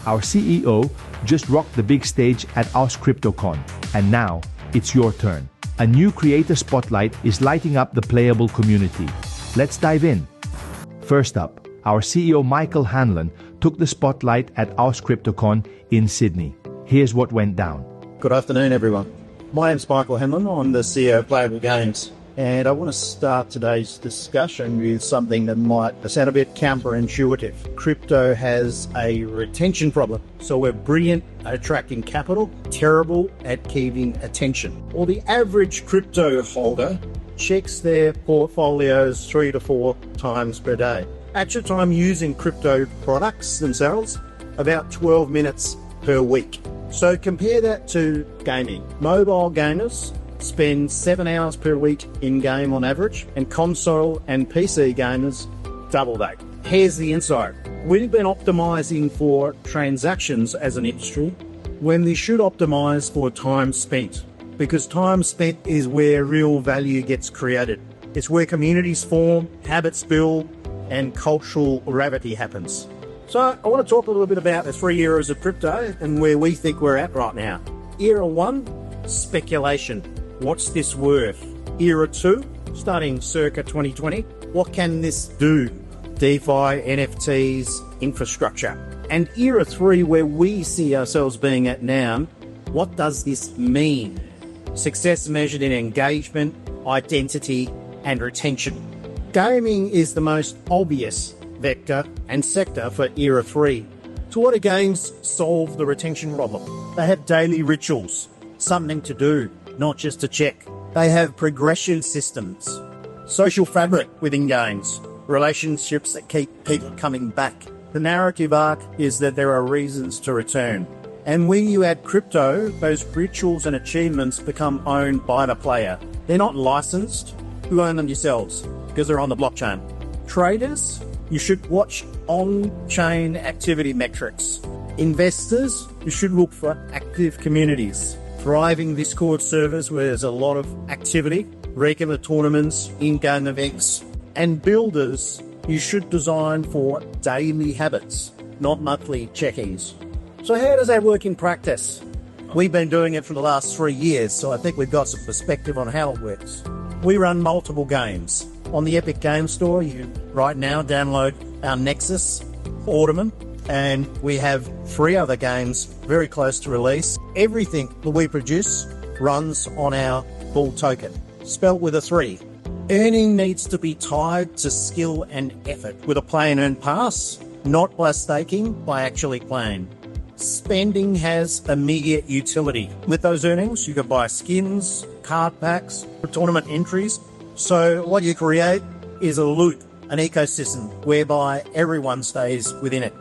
Our CEO just rocked the big stage at AusCryptoCon, and now it's your turn. A new creator spotlight is lighting up the playable community. Let's dive in. First up, our CEO Michael Hanlon took the spotlight at AusCryptoCon in Sydney. Here's what went down. Good afternoon, everyone. My name's Michael Hanlon. I'm the CEO of Playable Games, and I want to start today's discussion with something that might sound a bit counterintuitive. Crypto has a retention problem. So we're brilliant at attracting capital, terrible at keeping attention. Or the average crypto holder checks their portfolios 3 to 4 times per day. Actual time using crypto products themselves, about 12 minutes per week. So compare that to gaming. Mobile gamers spend 7 hours per week in-game on average, and console and PC gamers double that. Here's the insight. We've been optimizing for transactions as an industry when we should optimize for time spent, because time spent is where real value gets created. It's where communities form, habits build, and cultural gravity happens. So I want to talk a little bit about the 3 eras of crypto and where we think we're at right now. Era 1, speculation. What's this worth? Era 2, starting circa 2020. What can this do? DeFi, NFTs, infrastructure. And Era 3, where we see ourselves being at now, what does this mean? Success measured in engagement, identity, and retention. Gaming is the most obvious vector and sector for Era 3. So what do games solve the retention problem? They have daily rituals, something to do, not just to check. They have progression systems, social fabric within games, relationships that keep people coming back. The narrative arc is that there are reasons to return. And when you add crypto, those rituals and achievements become owned by the player. They're not licensed. You own them yourselves because they're on the blockchain. Traders, you should watch on-chain activity metrics. Investors, you should look for active communities. Thriving Discord servers where there's a lot of activity, regular tournaments, in-game events. And builders, you should design for daily habits, not monthly check-ins. So how does that work in practice? We've been doing it for the last 3 years, so I think we've got some perspective on how it works. We run multiple games. On the Epic Game Store, you right now download our Nexus, Ordinem, and we have 3 other games very close to release. Everything that we produce runs on our bull token, spelt with a 3. Earning needs to be tied to skill and effort with a play and earn pass, not by staking, by actually playing. Spending has immediate utility. With those earnings, you can buy skins, card packs, tournament entries. So what you create is a loop, an ecosystem whereby everyone stays within it.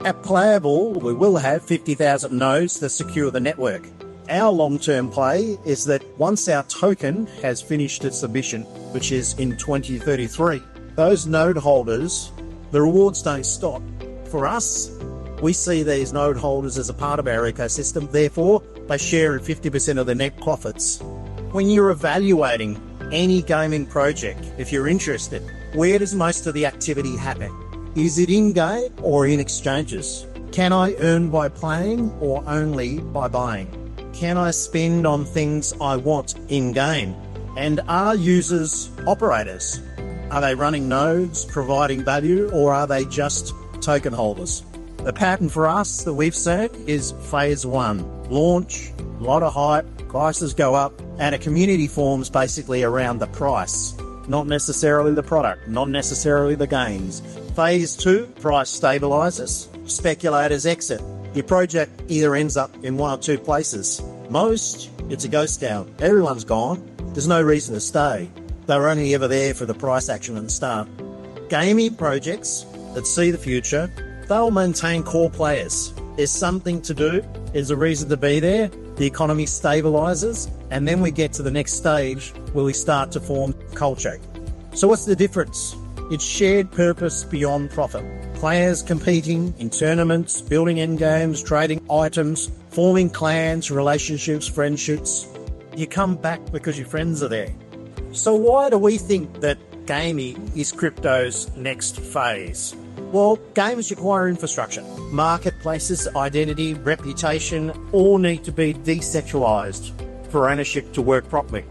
At Playable, we will have 50,000 nodes that secure the network. Our long-term play is that once our token has finished its submission, which is in 2033, those node holders, the rewards don't stop. For us, we see these node holders as a part of our ecosystem, therefore they share in 50% of the net profits. When you're evaluating any gaming project, if you're interested, where does most of the activity happen? Is it in-game or in exchanges? Can I earn by playing or only by buying? Can I spend on things I want in-game? And are users operators? Are they running nodes, providing value, or are they just token holders? The pattern for us that we've seen is phase 1. Launch, a lot of hype, prices go up, and a community forms basically around the price, not necessarily the product, not necessarily the gains. Phase 2, price stabilizes, speculators exit. Your project either ends up in 1 or 2 places. Most, it's a ghost town. Everyone's gone. There's no reason to stay. They were only ever there for the price action and start. Gaming projects that see the future, they'll maintain core players. There's something to do. There's a reason to be there. The economy stabilizes, and then we get to the next stage where we start to form culture. So what's the difference? It's shared purpose beyond profit. Players competing in tournaments, building end games, trading items, forming clans, relationships, friendships. You come back because your friends are there. So why do we think that gaming is crypto's next phase? Well, games require infrastructure. Marketplaces, identity, reputation all need to be decentralized for ownership to work properly.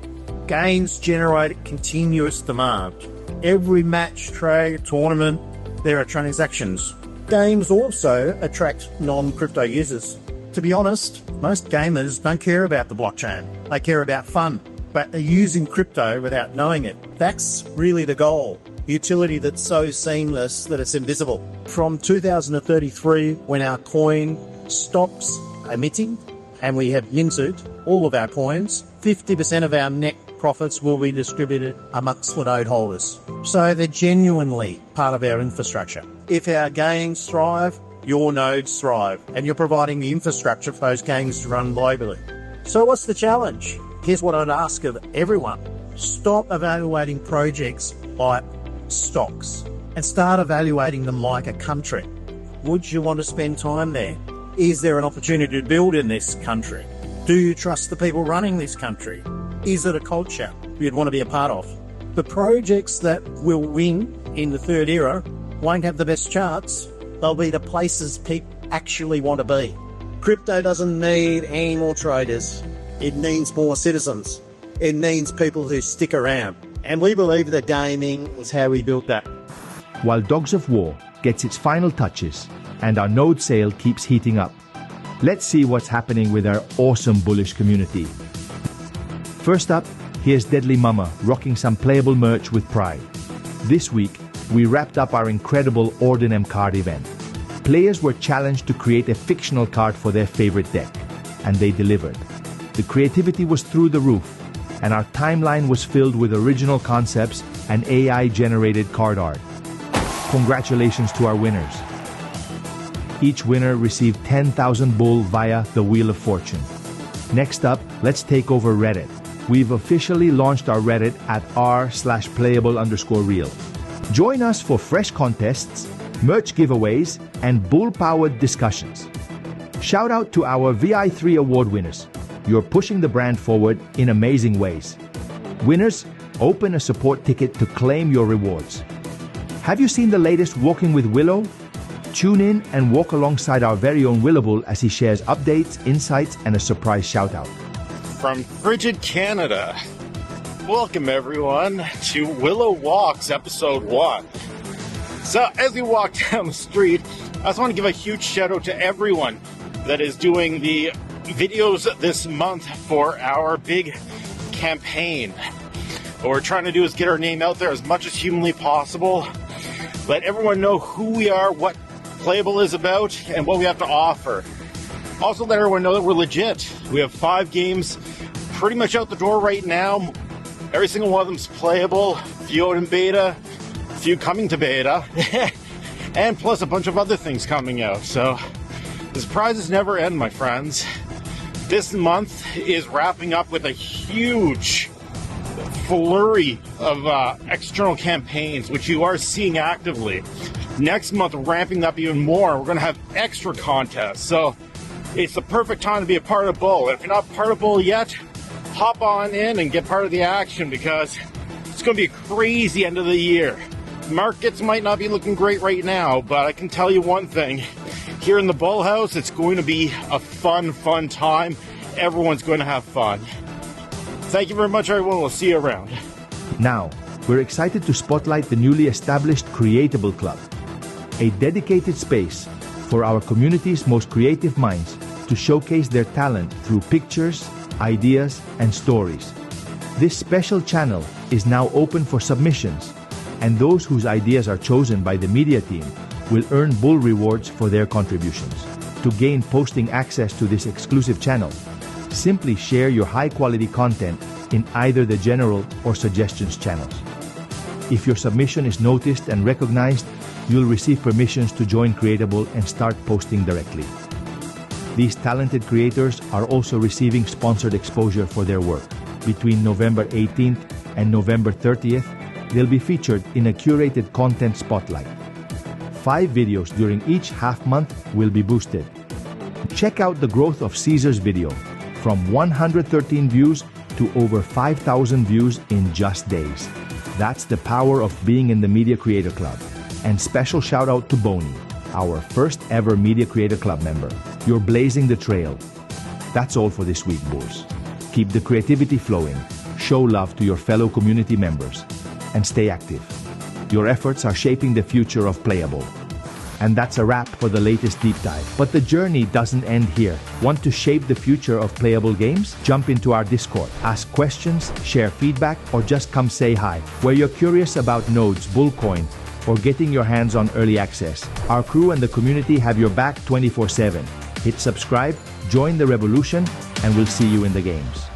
Games generate continuous demand. Every match, trade, tournament, there are transactions. Games also attract non-crypto users. To be honest, most gamers don't care about the blockchain. They care about fun, but they're using crypto without knowing it. That's really the goal. Utility that's so seamless that it's invisible. From 2033, when our coin stops emitting and we have minted all of our coins, 50% of our net profits will be distributed amongst the node holders. So they're genuinely part of our infrastructure. If our games thrive, your nodes thrive, and you're providing the infrastructure for those games to run globally. So what's the challenge? Here's what I'd ask of everyone. Stop evaluating projects like stocks and start evaluating them like a country. Would you want to spend time there? Is there an opportunity to build in this country? Do you trust the people running this country? Is it a culture you'd want to be a part of? The projects that will win in the third era won't have the best charts. They'll be the places people actually want to be. Crypto doesn't need any more traders. It needs more citizens. It needs people who stick around. And we believe that gaming is how we built that. While Dogs of War gets its final touches and our node sale keeps heating up, let's see what's happening with our awesome bullish community. First up, here's Deadly Mama rocking some playable merch with pride. This week, we wrapped up our incredible Ordinem card event. Players were challenged to create a fictional card for their favorite deck, and they delivered. The creativity was through the roof, and our timeline was filled with original concepts and AI-generated card art. Congratulations to our winners. Each winner received 10,000 bull via the Wheel of Fortune. Next up, let's take over Reddit. We've officially launched our Reddit at r/playable_real. Join us for fresh contests, merch giveaways, and bull-powered discussions. Shout out to our VI3 award winners. You're pushing the brand forward in amazing ways. Winners, open a support ticket to claim your rewards. Have you seen the latest Walking with Willo? Tune in and walk alongside our very own Willable as he shares updates, insights, and a surprise shout-out. From frigid Canada, welcome everyone to Willo Walks episode 1. So as we walk down the street, I just want to give a huge shout out to everyone that is doing the videos this month for our big campaign. What we're trying to do is get our name out there as much as humanly possible. Let everyone know who we are, what Playable is about, and what we have to offer. Also let everyone know that we're legit. We have 5 games pretty much out the door right now. Every single one of them is playable, a few out in beta, a few coming to beta, and plus a bunch of other things coming out. So the surprises never end, my friends. This month is wrapping up with a huge flurry of external campaigns, which you are seeing actively. Next month, ramping up even more. We're going to have extra contests. So it's the perfect time to be a part of Bull. If you're not part of Bull yet, hop on in and get part of the action because it's going to be a crazy end of the year. Markets might not be looking great right now, but I can tell you one thing. Here in the Bull House, it's going to be a fun time. Everyone's going to have fun. Thank you very much, everyone. We'll see you around. Now, we're excited to spotlight the newly established Creatable Club, a dedicated space for our community's most creative minds to showcase their talent through pictures, ideas, and stories. This special channel is now open for submissions, and those whose ideas are chosen by the media team will earn Bull rewards for their contributions. To gain posting access to this exclusive channel, simply share your high-quality content in either the general or suggestions channels. If your submission is noticed and recognized, you'll receive permissions to join Creatable and start posting directly. These talented creators are also receiving sponsored exposure for their work. Between November 18th and November 30th, they'll be featured in a curated content spotlight. 5 videos during each half month will be boosted. Check out the growth of Caesar's video, from 113 views to over 5,000 views in just days. That's the power of being in the Media Creator Club. And special shout out to Boney, our first ever Media Creator Club member. You're blazing the trail. That's all for this week, boys. Keep the creativity flowing, show love to your fellow community members, and stay active. Your efforts are shaping the future of Playable. And that's a wrap for the latest deep dive. But the journey doesn't end here. Want to shape the future of Playable games? Jump into our Discord, ask questions, share feedback, or just come say hi. Where you're curious about nodes, Bullcoin, or getting your hands on early access, our crew and the community have your back 24/7. Hit subscribe, join the revolution, and we'll see you in the games.